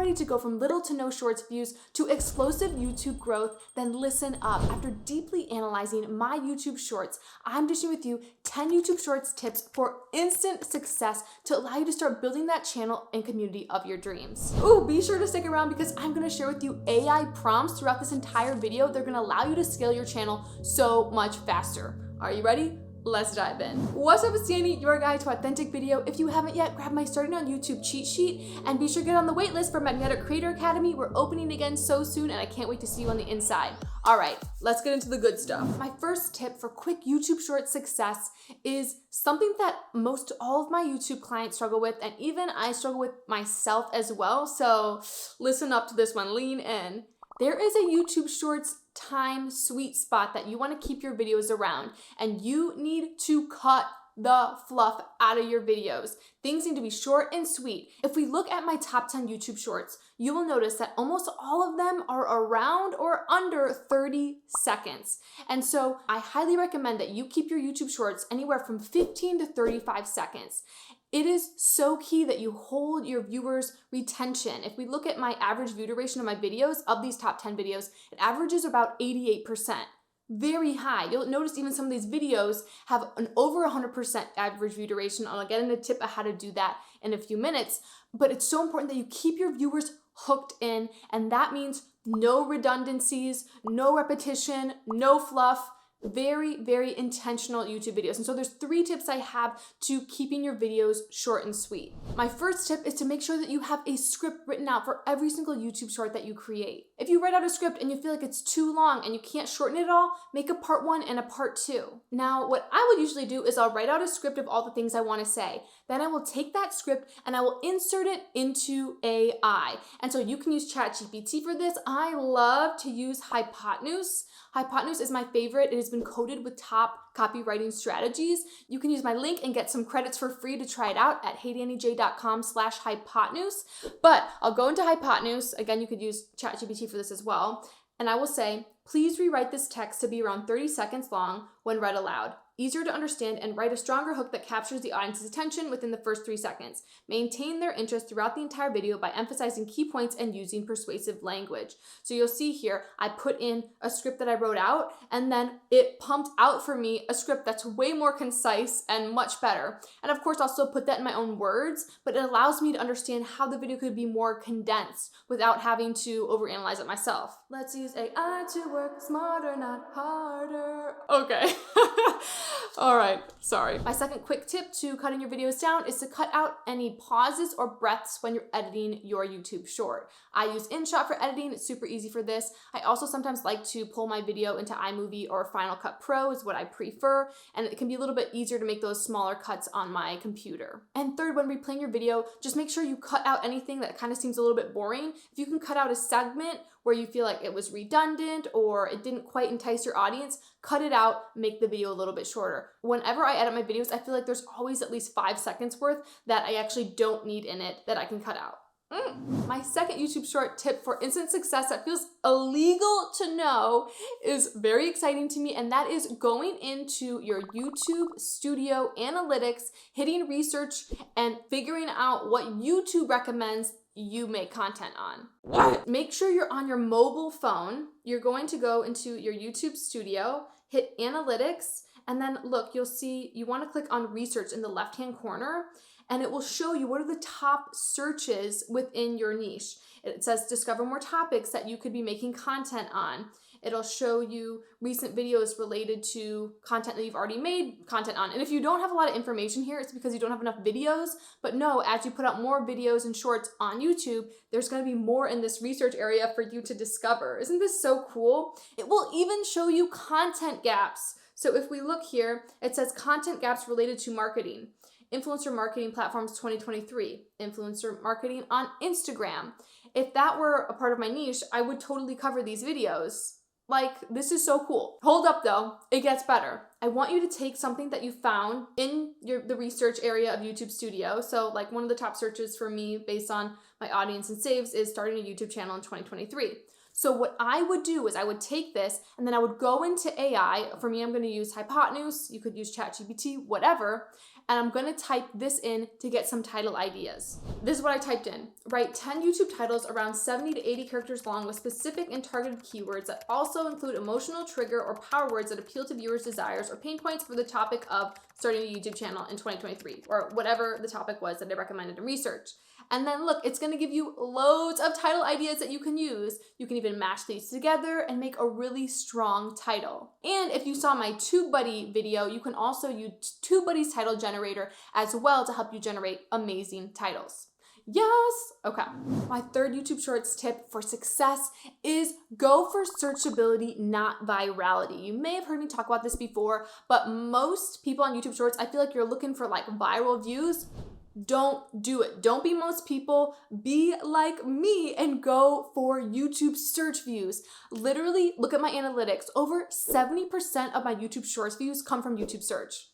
ready to go from little to no shorts views to explosive YouTube growth, then listen up. After deeply analyzing my YouTube shorts, I'm dishing with you 10 YouTube shorts tips for instant success to allow you to start building that channel and community of your dreams. Ooh, be sure to stick around because I'm gonna share with you AI prompts throughout this entire video. They're gonna allow you to scale your channel so much faster. Are you ready? Let's dive in. What's up, it's Danie, your guide to authentic video. If you haven't yet, grab my Starting on YouTube cheat sheet and be sure to get on the waitlist for Magnetic Creator Academy. We're opening again so soon and I can't wait to see you on the inside. All right, let's get into the good stuff. My first tip for quick YouTube short success is something that most all of my YouTube clients struggle with, and even I struggle with myself as well. So listen up to this one, lean in. There is a YouTube Shorts time sweet spot that you want to keep your videos around, and you need to cut the fluff out of your videos. Things need to be short and sweet. If we look at my top 10 YouTube Shorts, you will notice that almost all of them are around or under 30 seconds. And so I highly recommend that you keep your YouTube Shorts anywhere from 15 to 35 seconds. It is so key that you hold your viewers' retention. If we look at my average view duration of my videos, of these top 10 videos, it averages about 88%. Very high. You'll notice even some of these videos have an over 100% average view duration. I'll get into a tip on how to do that in a few minutes, but it's so important that you keep your viewers hooked in, and that means no redundancies, no repetition, no fluff. Very, very intentional YouTube videos. And so there's 3 tips I have to keeping your videos short and sweet. My first tip is to make sure that you have a script written out for every single YouTube short that you create. If you write out a script and you feel like it's too long and you can't shorten it all, make a part 1 and a part 2. Now, what I would usually do is I'll write out a script of all the things I want to say. Then I will take that script and I will insert it into AI. And so you can use ChatGPT for this. I love to use Hypotenuse. Hypotenuse is my favorite. It has been coded with top copywriting strategies. You can use my link and get some credits for free to try it out at heydaniej.com/hypotenuse. But I'll go into Hypotenuse. Again, you could use ChatGPT for this as well. And I will say, please rewrite this text to be around 30 seconds long when read aloud. Easier to understand, and write a stronger hook that captures the audience's attention within the first 3 seconds. Maintain their interest throughout the entire video by emphasizing key points and using persuasive language. So you'll see here, I put in a script that I wrote out, and then it pumped out for me a script that's way more concise and much better. And of course, I'll still put that in my own words, but it allows me to understand how the video could be more condensed without having to overanalyze it myself. Let's use AI to work smarter, not harder. Okay. All right, sorry. My second quick tip to cutting your videos down is to cut out any pauses or breaths when you're editing your YouTube short. I use InShot for editing. It's super easy for this. I also sometimes like to pull my video into iMovie or Final Cut Pro is what I prefer, and it can be a little bit easier to make those smaller cuts on my computer. And third, when replaying your video, just make sure you cut out anything that kind of seems a little bit boring. If you can cut out a segment where you feel like it was redundant or it didn't quite entice your audience, cut it out, make the video a little bit shorter. Whenever I edit my videos, I feel like there's always at least 5 seconds worth that I actually don't need in it that I can cut out. My second YouTube short tip for instant success that feels illegal to know is very exciting to me, and that is going into your YouTube Studio Analytics, hitting research, and figuring out what YouTube recommends you make content on. What? Make sure you're on your mobile phone. You're going to go into your YouTube Studio, hit Analytics, and then look, you'll see you want to click on Research in the left-hand corner, and it will show you what are the top searches within your niche. It says discover more topics that you could be making content on. It'll show you recent videos related to content that you've already made content on. And if you don't have a lot of information here, it's because you don't have enough videos. But no, as you put out more videos and shorts on YouTube, there's going to be more in this research area for you to discover. Isn't this so cool? It will even show you content gaps. So if we look here, it says content gaps related to marketing. Influencer marketing platforms 2023, influencer marketing on Instagram. If that were a part of my niche, I would totally cover these videos. Like, this is so cool. Hold up though, it gets better. I want you to take something that you found in the research area of YouTube Studio. So like one of the top searches for me based on my audience and saves is starting a YouTube channel in 2023. So what I would do is I would take this and then I would go into AI. For me, I'm going to use Hypotenuse. You could use ChatGPT, whatever. and I'm gonna type this in to get some title ideas. This is what I typed in. Write 10 YouTube titles around 70 to 80 characters long with specific and targeted keywords that also include emotional trigger or power words that appeal to viewers' desires or pain points for the topic of starting a YouTube channel in 2023, or whatever the topic was that I recommended in research. And then look, it's gonna give you loads of title ideas that you can use. You can even mash these together and make a really strong title. And if you saw my TubeBuddy video, you can also use TubeBuddy's title generator as well to help you generate amazing titles. Yes, okay. My third YouTube Shorts tip for success is go for searchability, not virality. You may have heard me talk about this before, but most people on YouTube Shorts, I feel like you're looking for like viral views. Don't do it. Don't be most people. Be like me and go for YouTube search views. Literally, look at my analytics. Over 70% of my YouTube Shorts views come from YouTube search.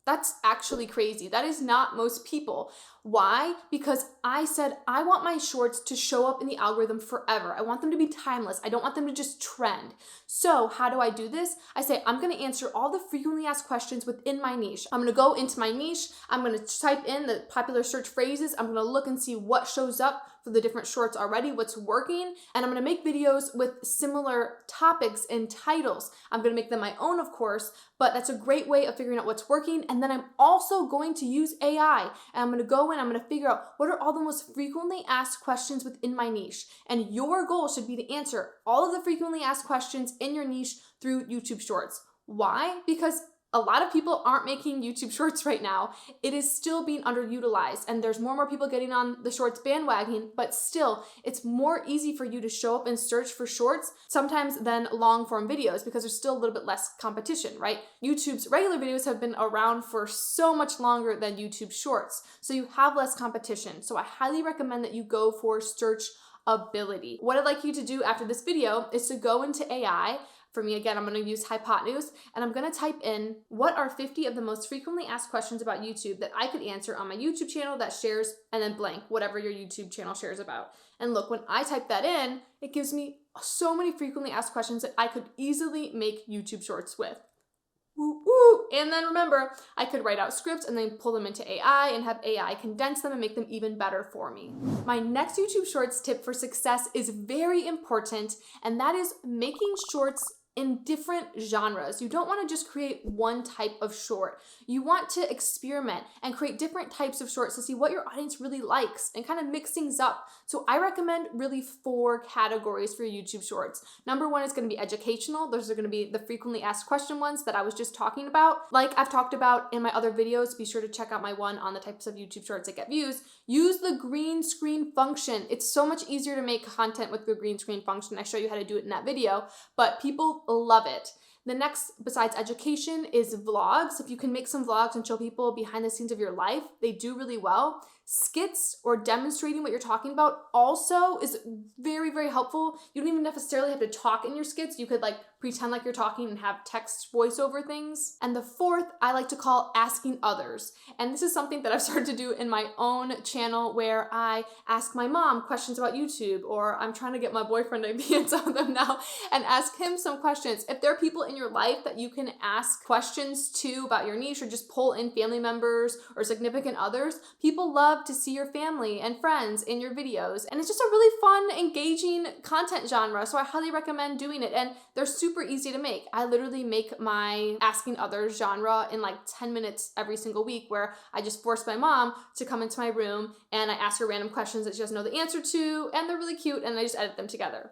That's actually crazy. That is not most people. Why? Because I said I want my shorts to show up in the algorithm forever. I want them to be timeless. I don't want them to just trend. So how do I do this? I say I'm going to answer all the frequently asked questions within my niche. I'm going to go into my niche. I'm going to type in the popular search phrases. I'm going to look and see what shows up for the different shorts already, what's working, and I'm going to make videos with similar topics and titles. I'm going to make them my own, of course, but that's a great way of figuring out what's working. And then I'm also going to use AI, and I'm going to go in, I'm going to figure out what are all the most frequently asked questions within my niche. And your goal should be to answer all of the frequently asked questions in your niche through YouTube Shorts. Why? Because a lot of people aren't making YouTube Shorts right now. It is still being underutilized, and there's more and more people getting on the Shorts bandwagon, but still, it's more easy for you to show up and search for Shorts sometimes than long form videos because there's still a little bit less competition, right? YouTube's regular videos have been around for so much longer than YouTube Shorts, so you have less competition. So I highly recommend that you go for search ability. What I'd like you to do after this video is to go into AI. For me, again, I'm going to use Hypotenuse, and I'm going to type in what are 50 of the most frequently asked questions about YouTube that I could answer on my YouTube channel that shares, and then blank, whatever your YouTube channel shares about. And look, when I type that in, it gives me so many frequently asked questions that I could easily make YouTube Shorts with. Woo, woo. And then remember, I could write out scripts and then pull them into AI and have AI condense them and make them even better for me. My next YouTube Shorts tip for success is very important, and that is making shorts in different genres. You don't want to just create one type of short. You want to experiment and create different types of shorts to see what your audience really likes and kind of mix things up. So I recommend really 4 categories for YouTube Shorts. Number 1 is going to be educational. Those are going to be the frequently asked question ones that I was just talking about. Like I've talked about in my other videos, be sure to check out my one on the types of YouTube Shorts that get views. Use the green screen function. It's so much easier to make content with the green screen function. I show you how to do it in that video, but people love it. The next, besides education, is vlogs. If you can make some vlogs and show people behind the scenes of your life, they do really well. Skits or demonstrating what you're talking about also is very, very helpful. You don't even necessarily have to talk in your skits. You could like pretend like you're talking and have text voiceover things. And the fourth, I like to call asking others. And this is something that I've started to do in my own channel where I ask my mom questions about YouTube, or I'm trying to get my boyfriend to be in some of them now and ask him some questions. If there are people in your life that you can ask questions to about your niche, or just pull in family members or significant others, people love to see your family and friends in your videos. And it's just a really fun, engaging content genre. So I highly recommend doing it. And they're super easy to make. I literally make my asking others genre in like 10 minutes every single week, where I just force my mom to come into my room and I ask her random questions that she doesn't know the answer to, and they're really cute, and I just edit them together.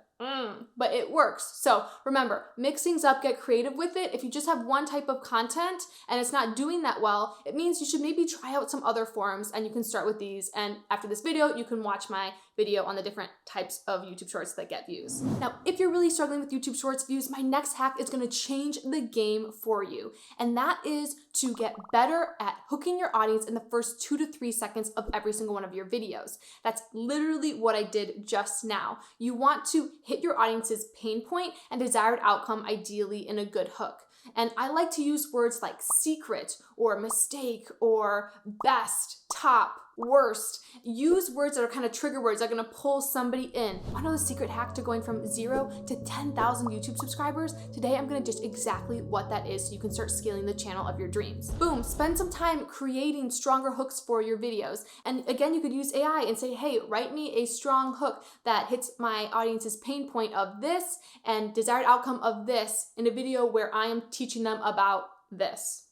But it works. So remember, mix things up, get creative with it. If you just have one type of content and it's not doing that well, it means you should maybe try out some other forms, and you can start with these. And after this video, you can watch my video on the different types of YouTube Shorts that get views. Now, if you're really struggling with YouTube Shorts views, my next hack is going to change the game for you. And that is to get better at hooking your audience in the first 2 to 3 seconds of every single one of your videos. That's literally what I did just now. You want to hit your audience's pain point and desired outcome, ideally in a good hook. And I like to use words like secret or mistake or best, top, worst. Use words that are kind of trigger words that are gonna pull somebody in. I know the secret hack to going from 0 to 10,000 YouTube subscribers? Today I'm gonna dish exactly what that is so you can start scaling the channel of your dreams. Boom, spend some time creating stronger hooks for your videos. And again, you could use AI and say, hey, write me a strong hook that hits my audience's pain point of this and desired outcome of this in a video where I am teaching them about this.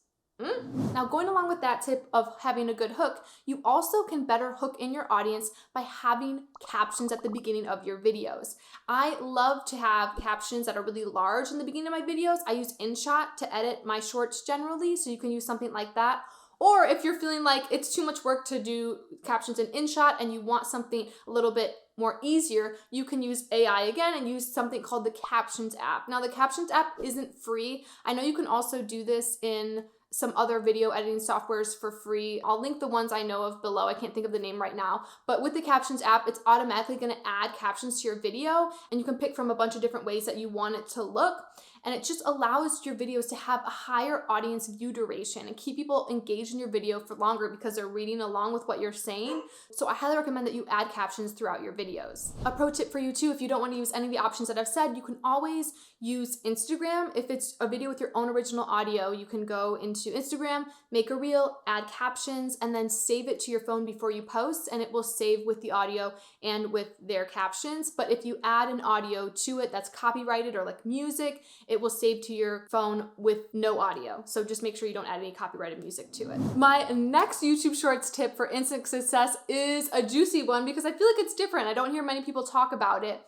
Now, going along with that tip of having a good hook, you also can better hook in your audience by having captions at the beginning of your videos. I love to have captions that are really large in the beginning of my videos. I use InShot to edit my shorts generally, so you can use something like that. Or if you're feeling like it's too much work to do captions in InShot and you want something a little bit more easier, you can use AI again and use something called the Captions app. Now, the Captions app isn't free. I know you can also do this in some other video editing softwares for free. I'll link the ones I know of below. I can't think of the name right now. But with the Captions app, it's automatically gonna add captions to your video, and you can pick from a bunch of different ways that you want it to look. And it just allows your videos to have a higher audience view duration and keep people engaged in your video for longer because they're reading along with what you're saying. So I highly recommend that you add captions throughout your videos. A pro tip for you too, if you don't want to use any of the options that I've said, you can always use Instagram. If it's a video with your own original audio, you can go into Instagram, make a reel, add captions, and then save it to your phone before you post, and it will save with the audio and with their captions. But if you add an audio to it that's copyrighted or like music, it will save to your phone with no audio. So just make sure you don't add any copyrighted music to it. My next YouTube Shorts tip for instant success is a juicy one because I feel like it's different. I don't hear many people talk about it.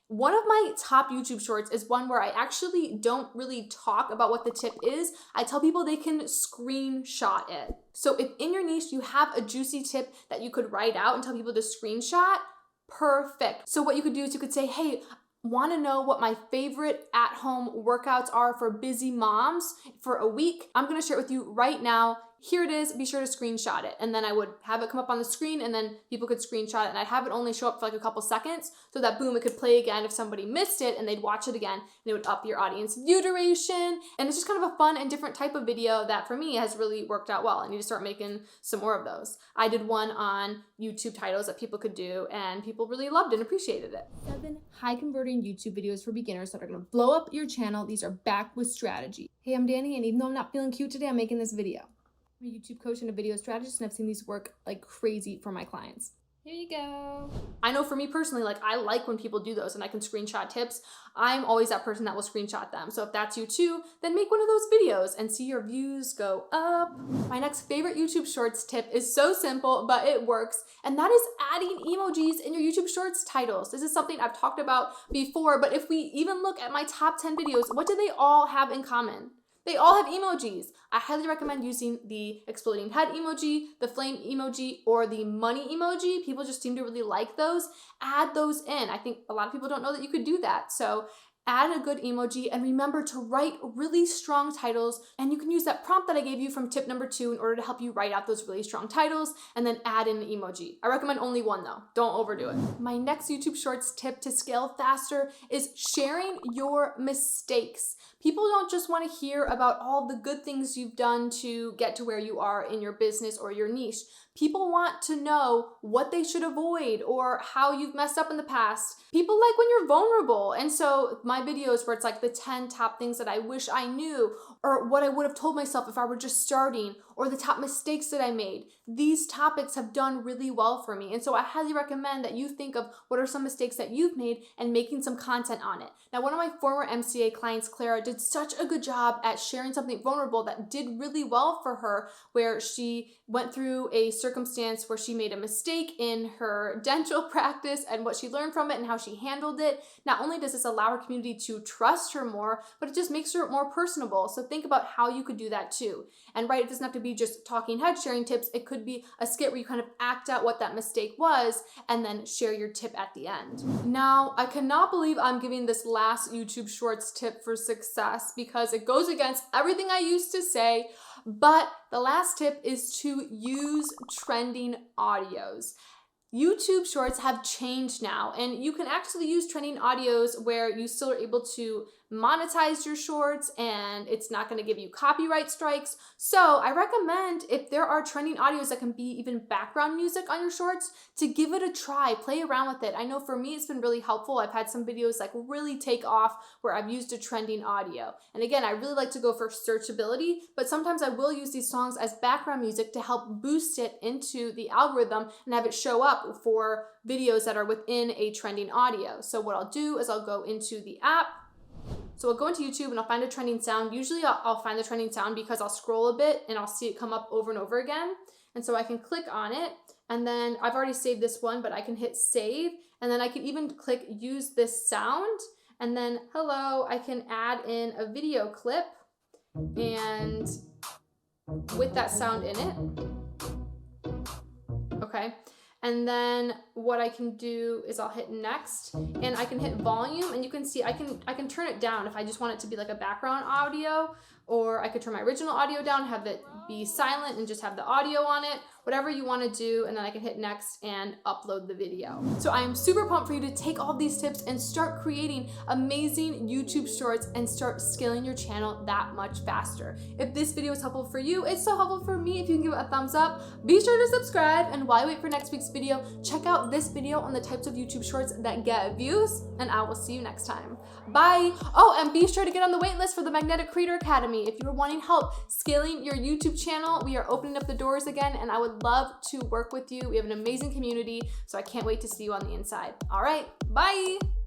One of my top YouTube Shorts is one where I actually don't really talk about what the tip is. I tell people they can screenshot it. So if in your niche you have a juicy tip that you could write out and tell people to screenshot, perfect. So what you could do is you could say, hey, want to know what my favorite at-home workouts are for busy moms for a week? I'm going to share it with you right now. Here it is, be sure to screenshot it. And then I would have it come up on the screen and then people could screenshot it, and I'd have it only show up for like a couple seconds so that boom, it could play again if somebody missed it and they'd watch it again and it would up your audience view duration. And it's just kind of a fun and different type of video that for me has really worked out well. I need to start making some more of those. I did one on YouTube titles that people could do and people really loved and appreciated it. 7 high converting YouTube videos for beginners that are gonna blow up your channel. These are backed with strategy. Hey, I'm Danie, and even though I'm not feeling cute today, I'm making this video. I'm a YouTube coach and a video strategist, and I've seen these work like crazy for my clients. Here you go. I know for me personally, like I like when people do those and I can screenshot tips. I'm always that person that will screenshot them. So if that's you too, then make one of those videos and see your views go up. My next favorite YouTube Shorts tip is so simple, but it works. And that is adding emojis in your YouTube Shorts titles. This is something I've talked about before, but if we even look at my top 10 videos, what do they all have in common? They all have emojis. I highly recommend using the exploding head emoji, the flame emoji, or the money emoji. People just seem to really like those. Add those in. I think a lot of people don't know that you could do that. So add a good emoji and remember to write really strong titles, and you can use that prompt that I gave you from tip number 2 in order to help you write out those really strong titles and then add in an emoji. I recommend only one though. Don't overdo it. My next YouTube Shorts tip to scale faster is sharing your mistakes. People don't just want to hear about all the good things you've done to get to where you are in your business or your niche. People want to know what they should avoid or how you've messed up in the past. People like when you're vulnerable. And so my videos where it's like the 10 top things that I wish I knew, or what I would have told myself if I were just starting, or the top mistakes that I made. These topics have done really well for me. And so I highly recommend that you think of what are some mistakes that you've made and making some content on it. Now, one of my former MCA clients, Clara, did such a good job at sharing something vulnerable that did really well for her, where she went through a circumstance where she made a mistake in her dental practice and what she learned from it and how she handled it. Not only does this allow her community to trust her more, but it just makes her more personable. So think about how you could do that too. And right, it doesn't have to be just talking head sharing tips. It could be a skit where you kind of act out what that mistake was and then share your tip at the end. Now, I cannot believe I'm giving this last YouTube Shorts tip for success because it goes against everything I used to say, but the last tip is to use trending audios. YouTube Shorts have changed now, and you can actually use trending audios where you still are able to monetize your shorts and it's not going to give you copyright strikes. So I recommend, if there are trending audios that can be even background music on your shorts, to give it a try, play around with it. I know for me it's been really helpful. I've had some videos like really take off where I've used a trending audio. And again, I really like to go for searchability, but sometimes I will use these songs as background music to help boost it into the algorithm and have it show up for videos that are within a trending audio. So what I'll do is I'll go into the app. So I'll go into YouTube and I'll find a trending sound. Usually I'll find the trending sound because I'll scroll a bit and I'll see it come up over and over again. And so I can click on it, and then I've already saved this one, but I can hit save, and then I can even click use this sound, and then hello, I can add in a video clip and with that sound in it. Okay. And then what I can do is I'll hit next, and I can hit volume, and you can see I can turn it down if I just want it to be like a background audio, or I could turn my original audio down, have it be silent and just have the audio on it, whatever you want to do, and then I can hit next and upload the video. So I am super pumped for you to take all these tips and start creating amazing YouTube shorts and start scaling your channel that much faster. If this video is helpful for you, it's so helpful for me. If you can give it a thumbs up, be sure to subscribe, and while you wait for next week's video, check out this video on the types of YouTube shorts that get views, and I will see you next time. Bye. Oh, and be sure to get on the wait list for the Magnetic Creator Academy. If you're wanting help scaling your YouTube channel, we are opening up the doors again, and I would love to work with you. We have an amazing community, so I can't wait to see you on the inside. All right, bye.